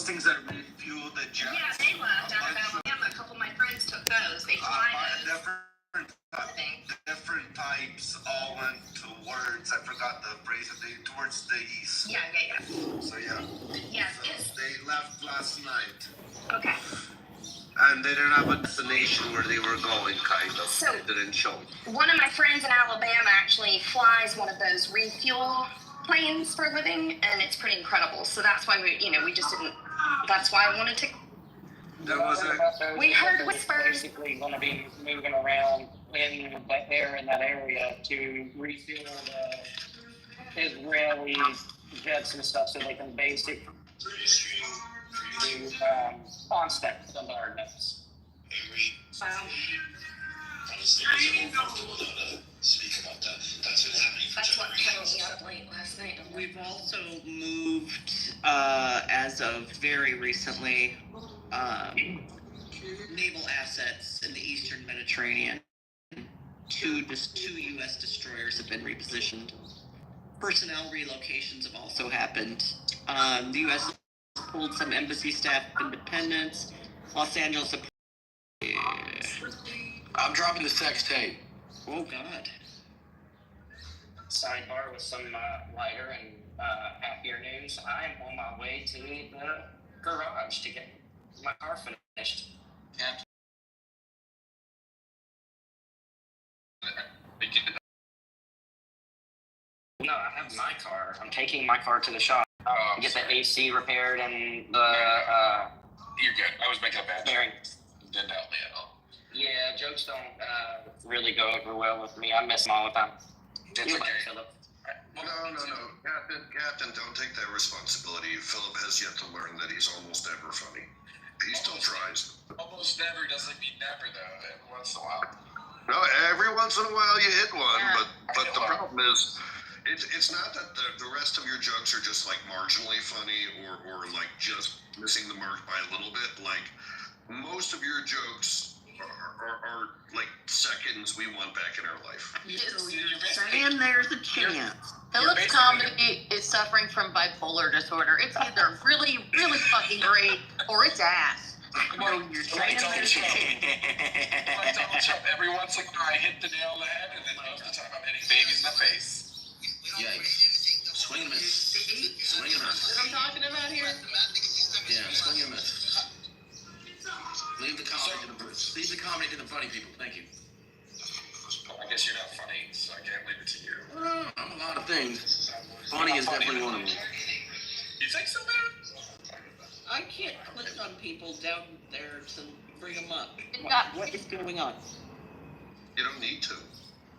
things that refuel the jets. Yeah, they left out of Alabama. A couple of my friends took those. They fly those. Different types all went towards, I forgot the phrase, towards the east. Yeah. So yeah. Yeah. So they left last night. Okay. And they didn't have a destination where they were going, kind of. So, they didn't show. One of my friends in Alabama actually flies one of those refuel planes for a living, and it's pretty incredible. So that's why we just didn't. That's why I wanted to. We heard whispers. Basically, going to be moving around in that area to refuel the Israeli jets and stuff, so they can basically do constant bombardments. Wow. Speak about that. That's what's happening. That's what held me up late last night. We've also moved, as of very recently, naval assets in the Eastern Mediterranean. Two U.S. destroyers have been repositioned. Personnel relocations have also happened. The U.S. has pulled some embassy staff of Independence. Los Angeles. I'm dropping this text tape. Oh, God. Sidebar with some lighter and happier news. I am on my way to the garage to get my car finished. No, I have my car. I'm taking my car to the shop to get the AC repaired and the You're good. I was making a bad bearing. Didn't help me at all. Yeah, jokes don't really go over well with me. I miss them all the time. It's You're okay. right, Philip. No. Captain, don't take that responsibility. Philip has yet to learn that he's almost never funny. He still tries. Almost never doesn't mean never, though. Every once in a while. No, every once in a while you hit one, Yeah. but the problem is, it's not that the rest of your jokes are just like marginally funny or like just missing the mark by a little bit. Like most of your jokes are like seconds we want back in our life. And there's a chance. Philip's comedy is suffering from bipolar disorder. It's either really, really fucking great or it's ass. You're saying there's a chance. Like Donald Trump, every once in a while I hit the nail on the head, and then most of the time I'm hitting babies in the face. Yikes. Swing and miss. Swing and miss. What I'm talking about here? Yeah, swing and miss. Leave the comedy to the funny people. Thank you. I guess you're not funny, so I can't leave it to you. I'm a lot of things. Funny is definitely one of them. You think so, man? I can't click on people down there to bring them up. got- What is going on? You don't need to.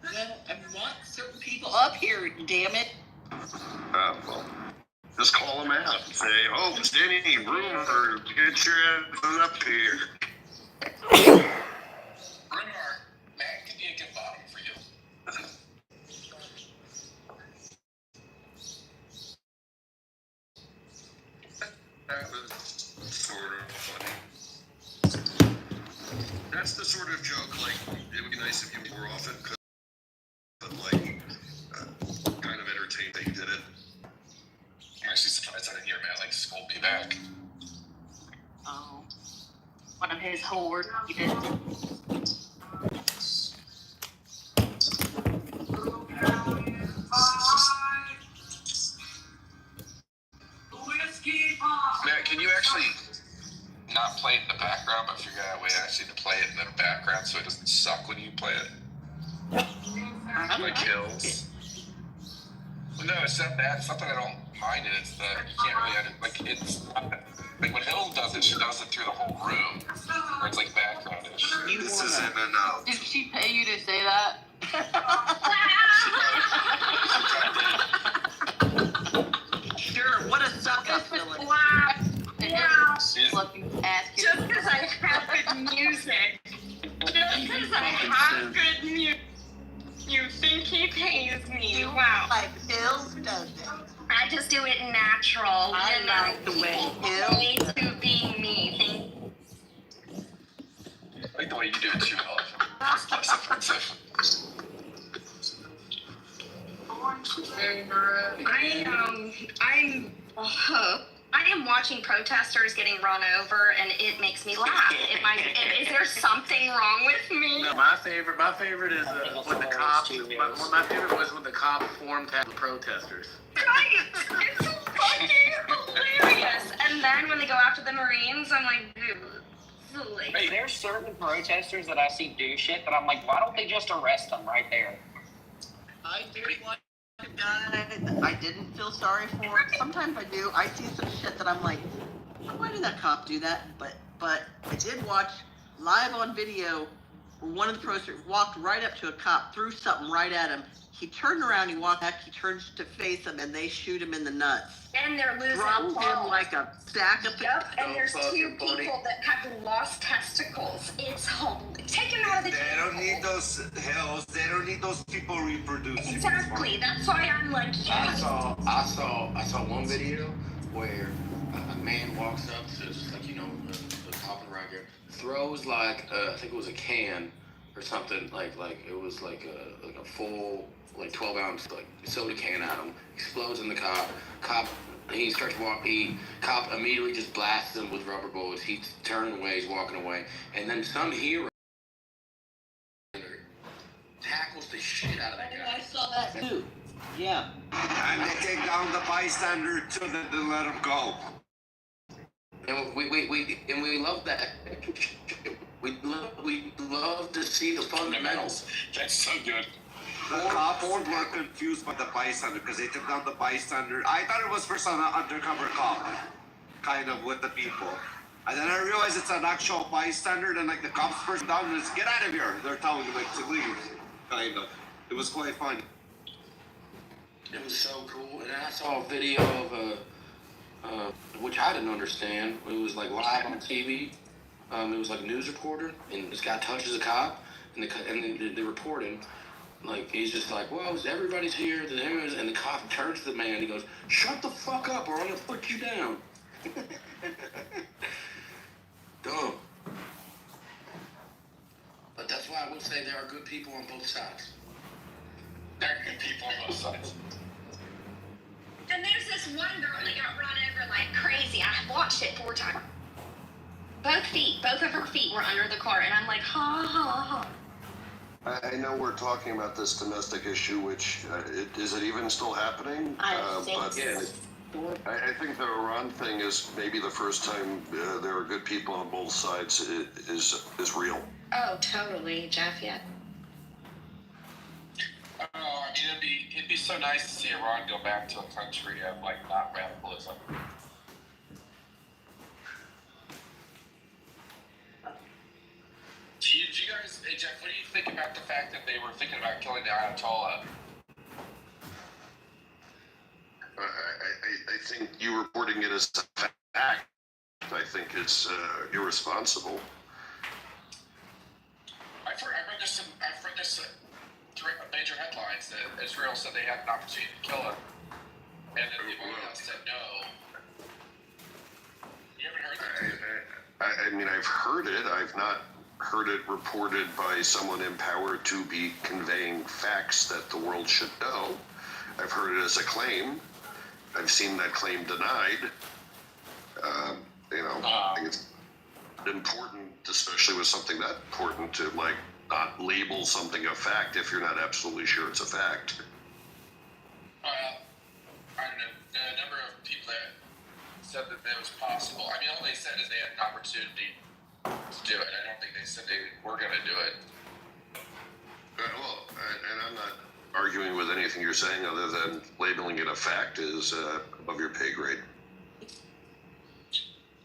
Well, I want certain people up here, damn it. Well, just call them out and say, "Oh, is there any room for get your ass up here?" Bernard, Matt could be a good bottom for you. That was sort of funny. That's the sort of joke, like, it would be nice if you more often could, but like, kind of entertaining that you did it. I'm actually surprised I didn't hear Matt like scold me back. Oh. One of his whores. He did. Matt, can you actually not play it in the background, but figure out a way actually to play it in the background so it doesn't suck when you play it? Like kills. Well, no, it's not that. It's not that I don't mind it. It's that you can't really like it's not, like when Hill does it, she does it through the whole room, or it's like backgroundish. This is in and out. Did she pay you to say that? Sure, what a suck up, Philip. Wow. Fucking ass. Just because I have good music. Just because I have good music. You think he pays me? Wow. Like Phil does it. I just do it natural. I like the way Hill Way to be me. I like the way you do it too, Olive. It's less offensive. I am watching protesters getting run over, and it makes me laugh. Is there something wrong with me? No, my favorite is when the cops. My favorite was when the cops formed the protesters. Right! It's so fucking hilarious. And then when they go after the Marines, I'm like, dude, silly. Hey, there's certain protesters that I see do shit that I'm like, why don't they just arrest them right there? I did watch a guy that I didn't feel sorry for. Sometimes I do. I see some shit that I'm like, why did that cop do that? But I did watch live on video where one of the protesters walked right up to a cop, threw something right at him. He turned around, he walked back, he turns to face him, and they shoot him in the nuts. And they're losing Dropped balls. him like a sack of Yep, and there's fucking two funny. people that have lost testicles. It's holy. Take them out of the They don't table. need those hells. They don't need those people reproducing. Exactly. That's why I'm like, yes. I saw one video where a man walks up to just like, the top of the racket, throws like I think it was a can or something, like it was like a full 12-ounce like soda can at him, explodes in the cop. He starts walking. Cop immediately just blasts him with rubber bullets. He's turning away. He's walking away, and then some hero tackles the shit out of that guy. I saw that too. Yeah. And they take down the bystander too, that they let him go. And we love that. We love to see the fundamentals. That's so good. The cops were confused by the bystander because they took down the bystander. I thought it was for some undercover cop, kind of with the people. And then I realized it's an actual bystander. Then like the cops first down and get out of here. They're telling him like to leave, kind of. It was quite funny. It was so cool. And I saw a video of which I didn't understand. It was like live on TV. It was like a news reporter, and this guy touches a cop, and they report him. Like, he's just like, well, everybody's here, and the cop turns to the man, and he goes, shut the fuck up, or I'm gonna put you down. Dumb. But that's why I would say there are good people on both sides. There are good people on both sides. And there's this one girl that got run over like crazy. I watched it 4 times. Both of her feet were under the car, and I'm like, ha ha ha. I know we're talking about this domestic issue, which is it even still happening? I think but yes. I think the Iran thing is maybe the first time there are good people on both sides is real. Oh, totally, Jeff. Yeah. Oh, I mean, it'd be so nice to see Iran go back to a country of like not radicalism. Do you guys, hey Jeff, what do you think about the fact that they were thinking about killing the Ayatollah? I think you reporting it as a fact, I think is irresponsible. I've read this major headlines that Israel said they had an opportunity to kill him, and then the White House said no. You haven't heard that? I mean, I've heard it. I've not heard it reported by someone empowered to be conveying facts that the world should know. I've heard it as a claim. I've seen that claim denied. I think it's important, especially with something that important, to like not label something a fact if you're not absolutely sure it's a fact. I don't know. The number of people that said that was possible. I mean, all they said is they had an opportunity to do it. I don't think they said they were going to do it. And I'm not arguing with anything you're saying other than labeling it a fact is above your pay grade.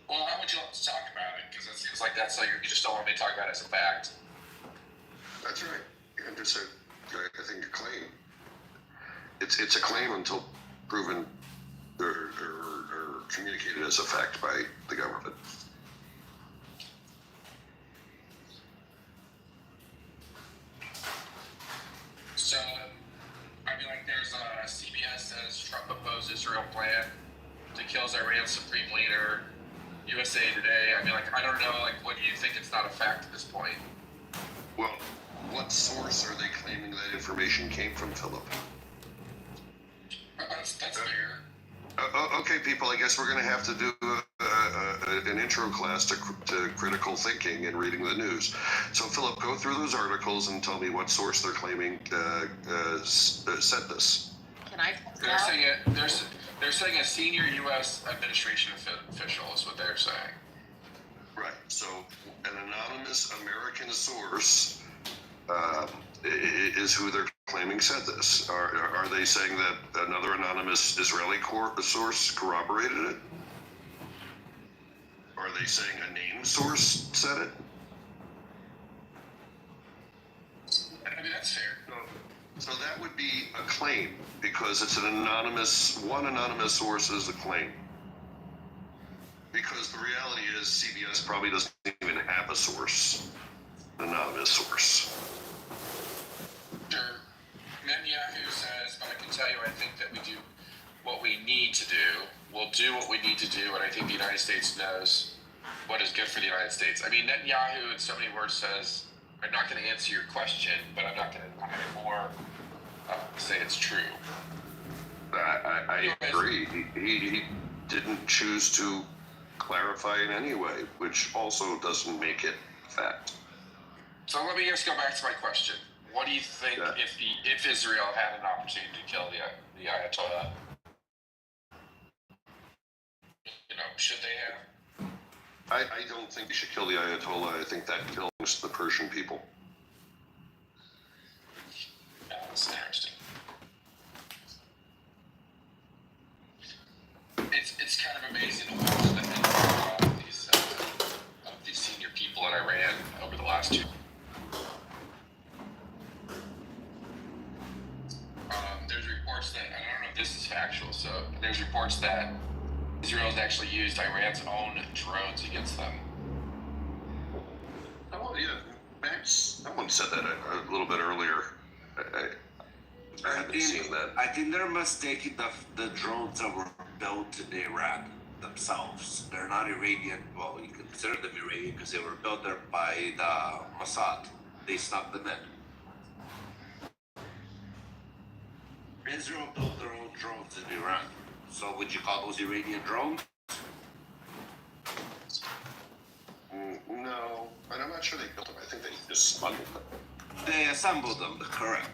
Well, how would you like to talk about it? Because it seems like that's how you just don't want me to talk about it as a fact. That's right. And just I think a claim. It's a claim until proven or communicated as a fact by the government. So, I mean, like, there's CBS says Trump opposed Israel plan to kill Iran's supreme leader. USA Today. I mean, like, I don't know. Like, what do you think? It's not a fact at this point. Well, what source are they claiming that information came from, Philip? That's fair. Okay. Okay, people, I guess we're going to have to do an intro class to critical thinking and reading the news. So, Philip, go through those articles and tell me what source they're claiming said this. Can I? They're saying a senior U.S. administration official is what they're saying. Right. So, an anonymous American source is who they're claiming said this. Are they saying that another anonymous Israeli source corroborated it? Are they saying a named source said it? I mean, that's fair. So that would be a claim because it's one anonymous source is a claim. Because the reality is CBS probably doesn't even have a source, an anonymous source. Sure. Netanyahu says, but I can tell you, I think that we do what we need to do. We'll do what we need to do, and I think the United States knows what is good for the United States. I mean, Netanyahu, in so many words, says, I'm not going to answer your question, but I'm not going to anymore say it's true. I agree. He didn't choose to clarify in any way, which also doesn't make it fact. So let me just go back to my question. What do you think if Israel had an opportunity to kill the Ayatollah? Should they have? I don't think you should kill the Ayatollah. I think that kills the Persian people. Yeah, that's interesting. It's kind of amazing to watch the things of these senior people in Iran over the last 2. There's reports that, I don't know if this is factual, so there's reports that Israel has actually used Iran's own drones against them. Oh, yeah. Max, someone said that a little bit earlier. I haven't seen that. I think they're mistaking the drones that were built in Iran themselves. They're not Iranian. Well, you can consider them Iranian because they were built there by the Mossad. They snuck them in. Israel built their own drones in Iran. So would you call those Iranian drones? No, and I'm not sure they built them. I think they just smuggled them. They assembled them, correct.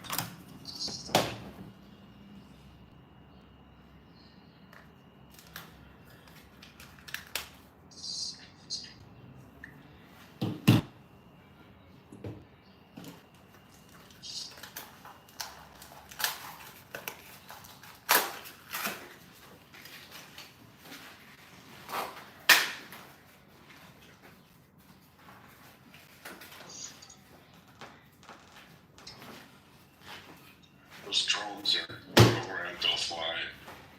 Those drones are programmed, they'll fly.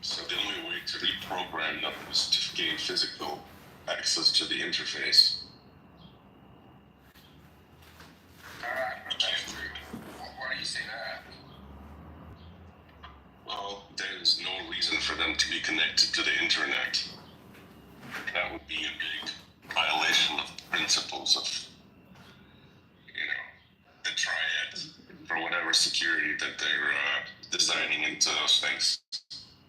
So the only way to reprogram them is to gain physical access to the interface. Why do you say that? Well, there's no reason for them to be connected to the internet. That would be a big violation of principles of, the triad for whatever security that they're designing into those things.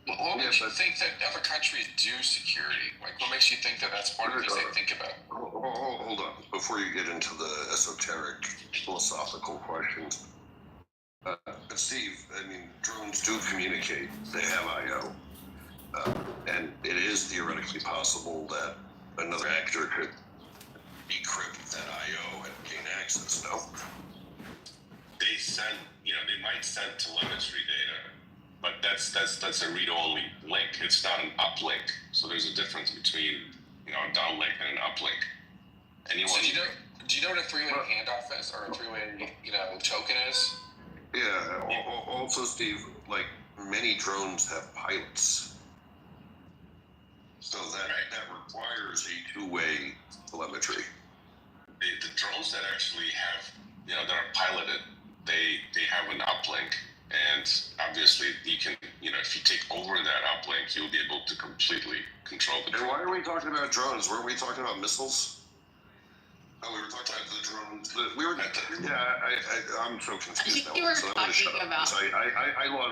Well, what makes you think that other countries do security? Like, what makes you think that that's one of the things they think about? Hold on. Before you get into the esoteric philosophical questions, Steve, I mean, drones do communicate. They have I/O. And it is theoretically possible that another actor could decrypt that I/O and gain access, no? They send, they might send telemetry data, but that's a read-only link. It's not an uplink. So there's a difference between, a downlink and an uplink. So do you know what a three-way handoff is, or a three-way, token is? Yeah. Also, Steve, like many drones have pilots, so that requires a two-way telemetry. The drones that actually have, that are piloted, they have an uplink, and obviously you can, if you take over that uplink, you'll be able to completely control the drone. And why are we talking about drones? Weren't we talking about missiles? Oh, we were talking about the drones. We were. I'm so confused. I think now, you were so I'm talking gonna shut up, about. 'cause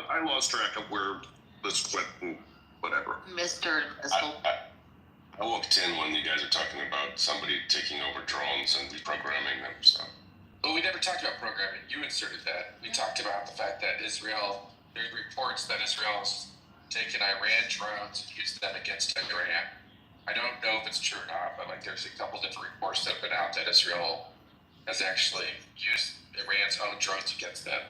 I lost track of where this went. whatever. Mr. I walked in when you guys are talking about somebody taking over drones and reprogramming them. So But we never talked about programming. You inserted that. We talked about the fact that Israel, there's reports that Israel's taken Iran drones and used them against Iran. I don't know if it's true or not, but like there's a couple different reports that have been out that Israel has actually used Iran's own drones against them.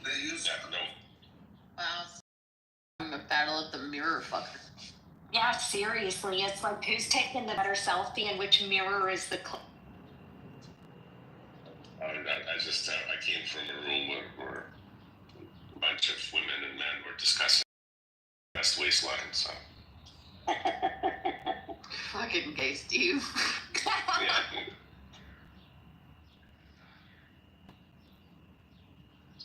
They use yeah, no. Wow. I'm a battle of the mirror fucker. Yeah, seriously, it's like who's taking the better selfie and which mirror is the I just I came from a room where a bunch of women and men were discussing best waistline. So Fucking gay Steve. yeah.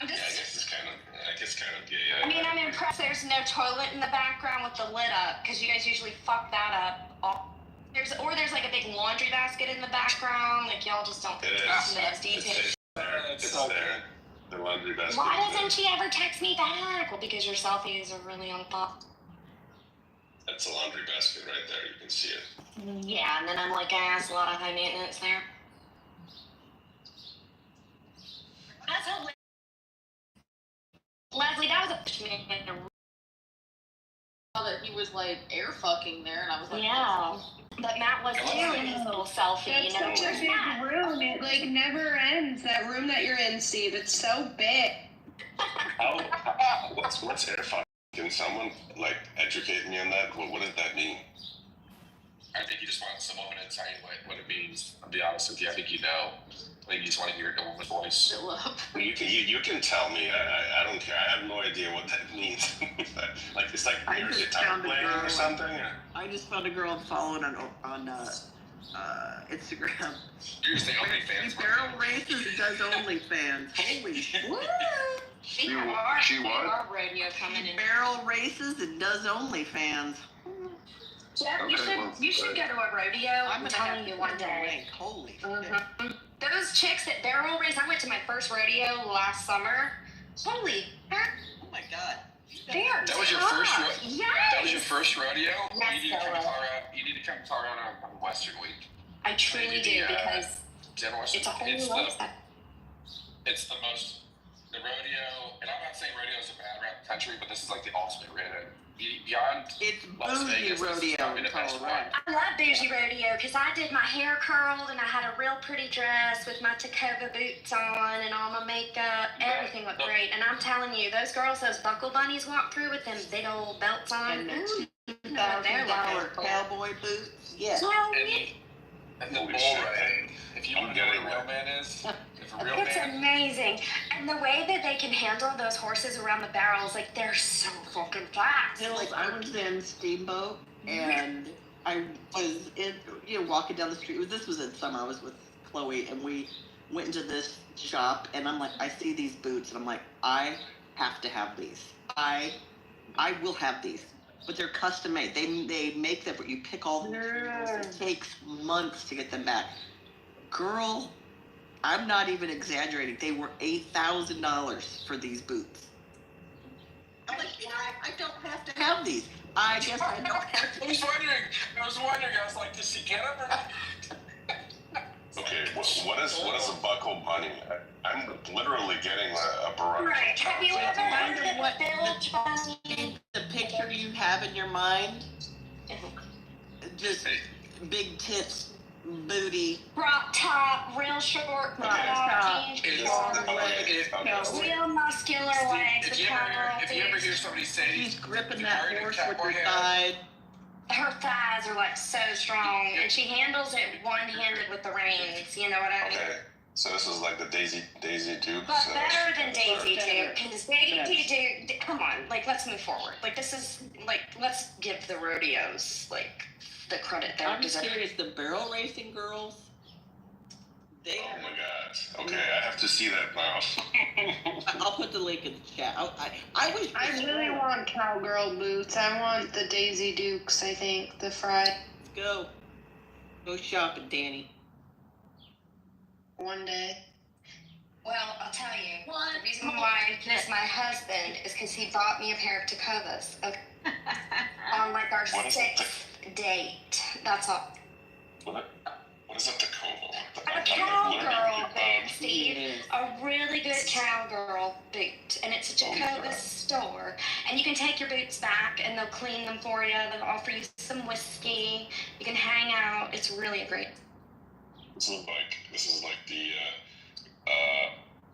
I'm Yeah, just, I guess kind of gay. I mean, I'm impressed there's no toilet in the background with the lid up, because you guys usually fuck that up. There's like a big laundry basket in the background, like y'all just don't It is. attention to those details. It's there. The laundry basket. Why doesn't she ever text me back? Well, because your selfies are really on top. That's a laundry basket right there. You can see it. Yeah, and then I'm like, a lot of high maintenance there. That's hilarious. Leslie, that was a That he was like air fucking there, and I was like, yeah. But Matt was doing his little selfie, you know. That's such a big room. It like never ends. That room that you're in, Steve. It's so big. What's air fucking? Can someone like educate me on that? What does that mean? I think you just want some woman to tell you what it means. I'll be honest with you. I think you know. I think you just want to hear it in a woman's voice. chill up. You can tell me. I don't care. I have no idea what that means. Like it's like I you're just guitar found a playing girl or something. Or? I just found a girl I'm following on Instagram. You're saying She OnlyFans. barrel races and does OnlyFans. Holy shit. Woo! She We what? have our radio coming in. Barrel races and does OnlyFans. Jeff, Okay, you should go to a rodeo. I'm telling you one day. Link. Holy shit. Mhm. Those chicks that barrel race, I went to my first rodeo last summer. Holy crap, Oh my god. they are That was your tough. first rodeo? Yes. That was your first rodeo? Yes, You need to come to Stella. Colorado. You need to come to Colorado on Western Week. I truly do, Yeah. because General Western. it's a whole new It's lifestyle. It's the most, the rodeo, and I'm not saying rodeos are bad around the country, but this is like the ultimate rodeo. Beyond It's Las bougie Vegas, this is rodeo probably in the best Colorado. I love bougie rodeo because I did my hair curled and I had a real pretty dress with my Kitover boots on and all my makeup. Everything looked great. And I'm telling you, those girls, those buckle bunnies walk through with them big old belts on. And the Ooh, $2,000 they're cool. cowboy boots. Yes. Hell And, yeah. and the Holy bull shit. riding. If you I'm want to know what a getting real that. man is, if a real It's man, amazing. And the way that they can handle those horses around the barrels, like they're so fucking fast. Hills, I was in Steamboat and I was in, walking down the street. This was in summer. I was with Chloe and we went into this shop and I'm like, I see these boots and I'm like, I have to have these. I will have these. But they're custom made. They make them, but you pick all the materials. It takes months to get them back. Girl, I'm not even exaggerating. They were $8,000 for these boots. I'm like, I don't have to have these. I guess I don't have to. I was wondering, I was like, does she get them or not? Okay, what is a buckle bunny? I'm literally getting a barrage. Right. Have you ever heard of What- Village Bunny? The picture you have in your mind, just big tits, booty. Crop top, real short crop top, jeans, It's- short okay, legs, okay. real muscular legs. If you ever hear somebody say, She's gripping you that married a horse with cowboy her hat? side. Her thighs are like so strong, and she handles it one-handed with the reins. You know what I mean? Okay, so this is like the Daisy Duke. But better than Daisy Duke, because Daisy Duke. Come on, like let's move forward. Like this is like let's give the rodeos like the credit they I'm just deserve. curious, the barrel racing girls, they Oh my god. Okay, I have to see that now. I'll put the link in the chat. I wish. I really want cowgirl boots. I want the Daisy Dukes. I think the fried Let's go shopping, Danny. one day. Well, I'll tell you. What? The reason why he's my husband is because he bought me a pair of Tacovas on like our What is it? 6th date. That's all. What is a Tacoma? A cowgirl boot, Steve. A really good cowgirl boot. And it's a Jacobus store. And you can take your boots back and they'll clean them for you. They'll offer you some whiskey. You can hang out. It's really great. This is like the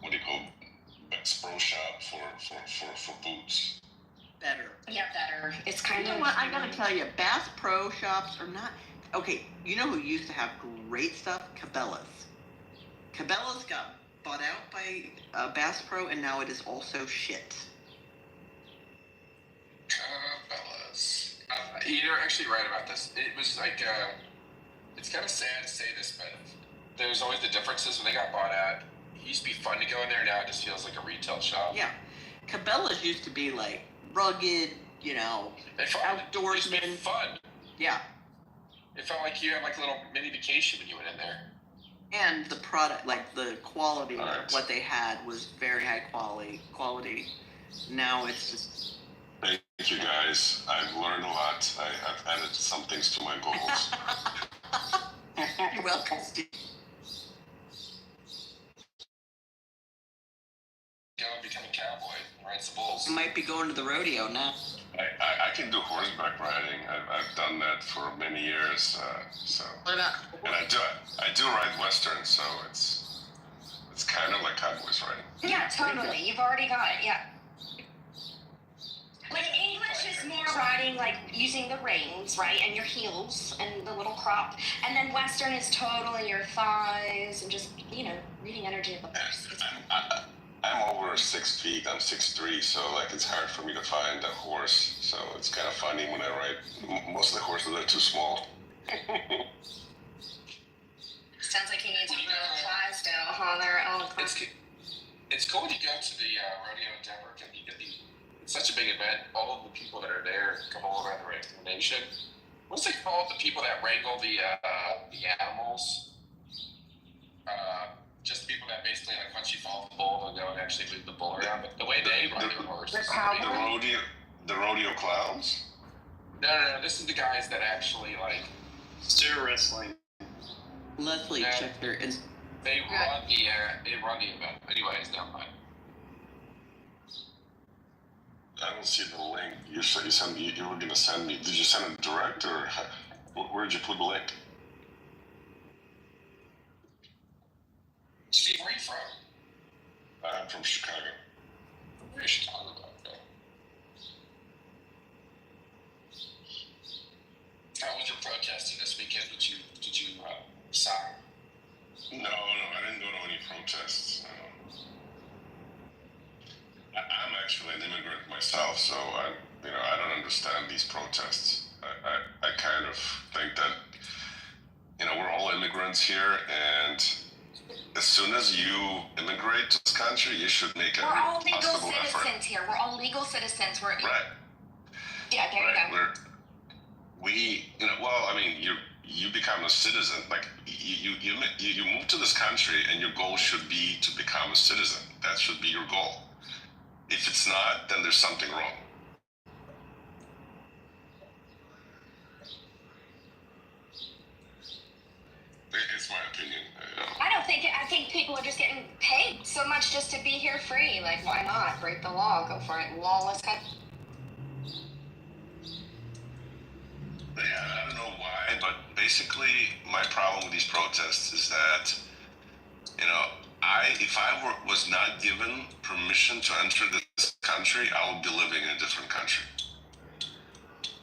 what do you call Bass Pro Shop for boots. Better. Yeah, better. It's kind You know of. what? I gotta tell you, Bass Pro Shops are not. Okay, you know who used to have great stuff? Cabela's. Cabela's got bought out by Bass Pro, and now it is also shit. Cabela's. You're actually right about this. It was like, it's kind of sad to say this, but there's always the differences when they got bought out. It used to be fun to go in there. Now it just feels like a retail shop. Yeah, Cabela's used to be like rugged, you know, outdoorsman. It used to be fun. Yeah. It felt like you had like a little mini vacation when you went in there. And the product, like the quality of what they had was very high quality. Now it's just. Thank you guys. I've learned a lot. I've added some things to my goals. You're welcome, Steve. Go and become a cowboy and ride some bulls. You might be going to the rodeo now. I can do horseback riding. I've done that for many years. So. What about? And I do ride Western, so it's kind of like cowboys riding. Yeah, totally. You've already got it. Yeah. Like English is more riding, like using the reins, right, and your heels and the little crop, and then Western is totally your thighs and just reading energy of the horse. I'm over 6 feet. I'm 6'3", so like it's hard for me to find a horse. So it's kind of funny when I ride. Most of the horses are too small. Sounds like he needs a little thighs down, huh? It's cool when you go to the rodeo in Denver and you get it's such a big event. All of the people that are there come all around the nation. What's it called? The people that wrangle the animals. Just people that basically once you follow the bull, they'll go and actually move the bull around. But the way they run their horse. The rodeo clowns. No. This is the guys that actually steer wrestling. Leslie, check their Instagram. They run the event. Anyways, never mind. I don't see the link. You were gonna send me. Did you send it direct or where did you put the link? Steve, where are you from? I'm from Chicago. Where's Chicago? How was your protesting this weekend? Did you sign? No, I didn't go to any protests. I'm actually an immigrant myself, so I don't understand these protests. I kind of think that we're all immigrants here, and as soon as you immigrate to this country, you should make We're all every legal possible effort. citizens here. We're all legal citizens. Right. Yeah, there you go. You become a citizen. Like you move to this country, and your goal should be to become a citizen. That should be your goal. If it's not, then there's something wrong. It's my opinion. I think people are just getting paid so much just to be here free. Like, why not break the law? Go for it. Lawless country. Yeah, I don't know why, but basically my problem with these protests is that, if I was not given permission to enter this country, I would be living in a different country.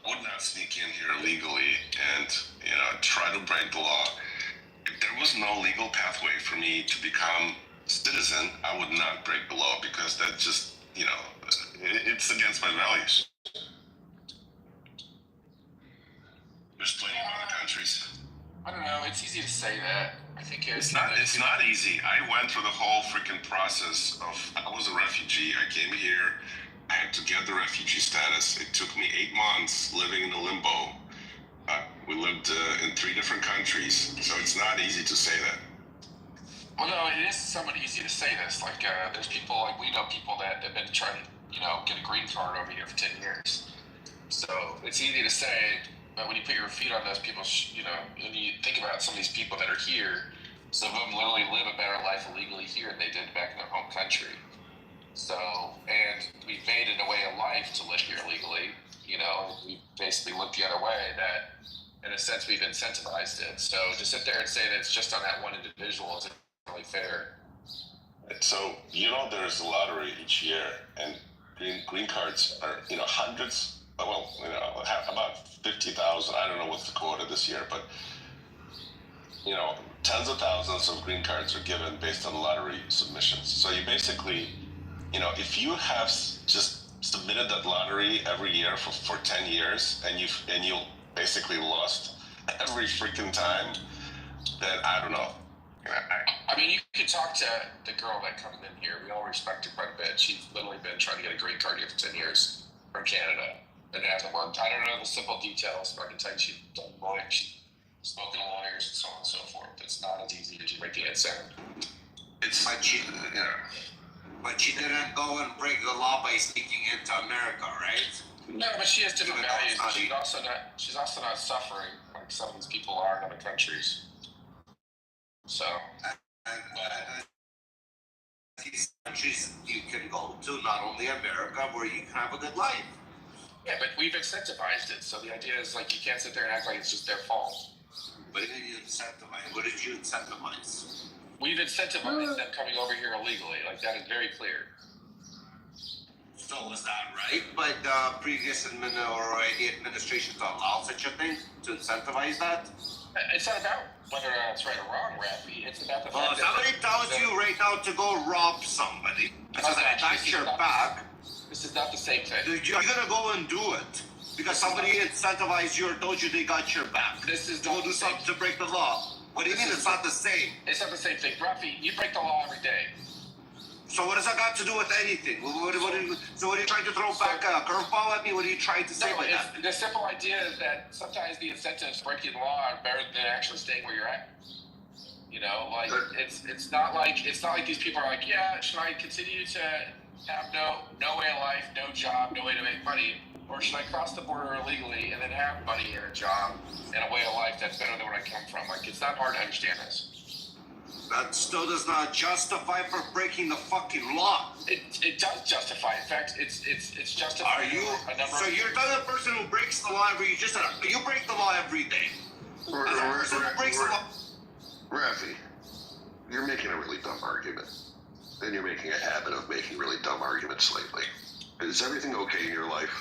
I would not sneak in here illegally and, try to break the law. If there was no legal pathway for me to become a citizen, I would not break the law because that just, it's against my values. There's plenty of other countries. I don't know. It's easy to say that. I think it's not easy. I went through the whole freaking process I was a refugee. I came here. I had to get the refugee status. It took me 8 months living in a limbo. We lived in 3 different countries, so it's not easy to say that. Well, no, it is somewhat easy to say this. Like, there's people, like, we know people that have been trying to, get a green card over here for 10 years. So it's easy to say, but when you put your feet on those people, when you think about some of these people that are here, some of them literally live a better life illegally here than they did back in their home country. So, and we've made it a way of life to live here legally. We basically looked the other way that, in a sense, we've incentivized it. So to sit there and say that it's just on that one individual isn't really fair. So there's a lottery each year, and green cards are hundreds. Well, about 50,000. I don't know what's the quota this year, but tens of thousands of green cards are given based on lottery submissions. So you basically, if you have just submitted that lottery every year for 10 years, and you basically lost every freaking time, then I don't know. I mean, you could talk to the girl that comes in here. We all respect her quite a bit. She's literally been trying to get a green card here for 10 years from Canada. And it hasn't worked. I don't know the simple details, but I can tell you she's done lawyers, she's spoken to lawyers and so on and so forth. It's not as easy as you making it sound. But she didn't go and break the law by sneaking into America, right? No, but she has different values. She's also not suffering like some of these people are in other countries. So, these countries you can go to, not only America, where you can have a good life. Yeah, but we've incentivized it. So the idea is like you can't sit there and act like it's just their fault. What did you incentivize? What did you incentivize? We've incentivized them coming over here illegally. Like that is very clear. So is that right? But previous administrations allow such a thing to incentivize that? It's not about whether it's right or wrong, Rafi. It's about the fact that somebody tells you right now to go rob somebody. That's your back. This is not the same thing. You're gonna go and do it because somebody incentivized you or told you they got your back. This is go do something to break the law. What do you mean it's not the same? It's not the same thing, Rafi. You break the law every day. So what does that got to do with anything? So what are you trying to throw back a curveball at me? What are you trying to say by that? The simple idea is that sometimes the incentives breaking the law are better than actually staying where you're at. It's not like these people are like, yeah, should I continue to have no way of life, no job, no way to make money, or should I cross the border illegally and then have money and a job and a way of life that's better than where I come from? Like it's not hard to understand this. That still does not justify for breaking the fucking law. It does justify. In fact, it's justified. Are you? So you're the person who breaks the law every. You break the law every day. As a person who breaks the law. Rafi, you're making a really dumb argument, and you're making a habit of making really dumb arguments lately. Is everything okay in your life?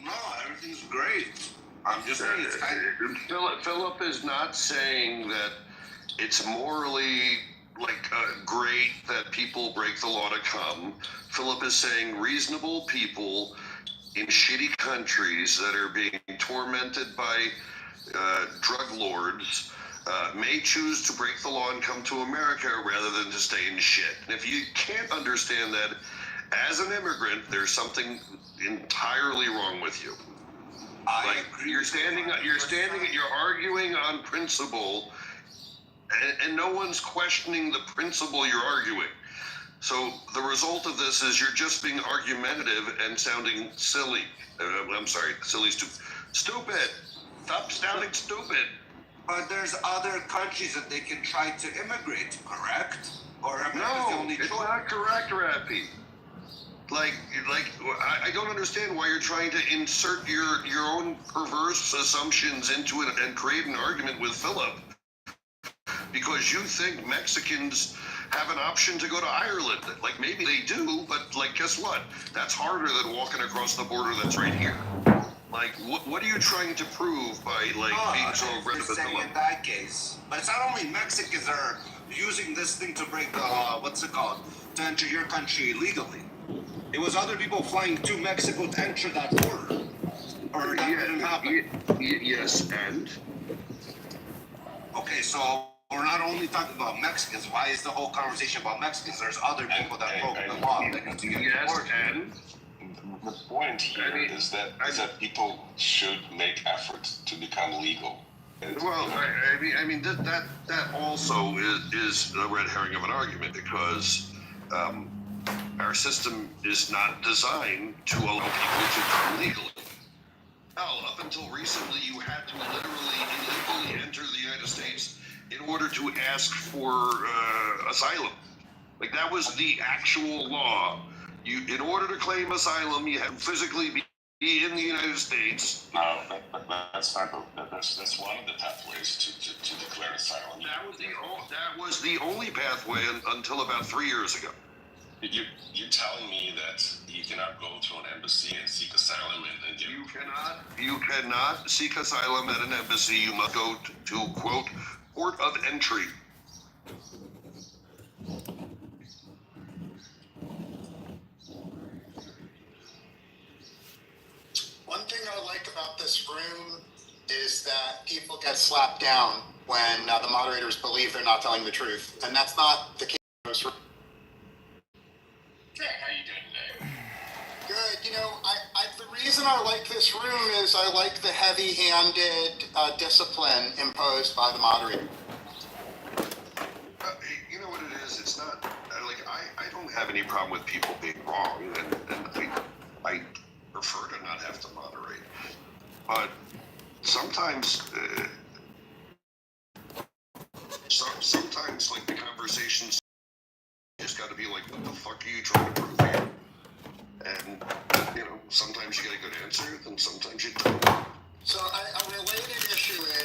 No, everything's great. I'm just saying it's kind of. Philip is not saying that it's morally great that people break the law to come. Philip is saying reasonable people in shitty countries that are being tormented by drug lords may choose to break the law and come to America rather than to stay in shit. And if you can't understand that as an immigrant, there's something entirely wrong with you. I agree. You're arguing on principle. And no one's questioning the principle you're arguing. So the result of this is you're just being argumentative and sounding silly. I'm sorry, silly, stupid. Stop sounding stupid. But there's other countries that they can try to immigrate, correct? Or America's the No, only it's choice? not correct, Rafi. I don't understand why you're trying to insert your own perverse assumptions into it and create an argument with Philip. Because you think Mexicans have an option to go to Ireland. Like, maybe they do, but, guess what? That's harder than walking across the border that's right here. What are you trying to prove by, being so aggressive? In that case. But it's not only Mexicans that are using this thing to break the law, to enter your country illegally. It was other people flying to Mexico to enter that border. Or that didn't happen. Yes, and? Okay, so we're not only talking about Mexicans. Why is the whole conversation about Mexicans? There's other people that broke the law that need to get deported. And the point here is that people should make efforts to become legal. Well, I mean that also is a red herring of an argument because our system is not designed to allow people to come legally. Hell, up until recently, you had to literally illegally enter the United States in order to ask for asylum. Like that was the actual law. In order to claim asylum, you had to physically be in the United States. No, that's not that's one of the pathways to declare asylum. That was the only pathway until about 3 years ago. You're telling me that you cannot go to an embassy and seek asylum and get... You cannot seek asylum at an embassy. You must go to quote port of entry. One thing I like about this room is that people get slapped down when the moderators believe they're not telling the truth, and that's not the case in this room. Jack, how you doing today? Good. You know, the reason I like this room is I like the heavy-handed discipline imposed by the moderator. You know what it is? It's not like I don't have any problem with people being wrong, and I prefer to not have to moderate. But sometimes, sometimes like the conversations just got to be like, what the fuck are you trying to prove here? And you know, sometimes you get a good answer, and sometimes you don't. So a related issue is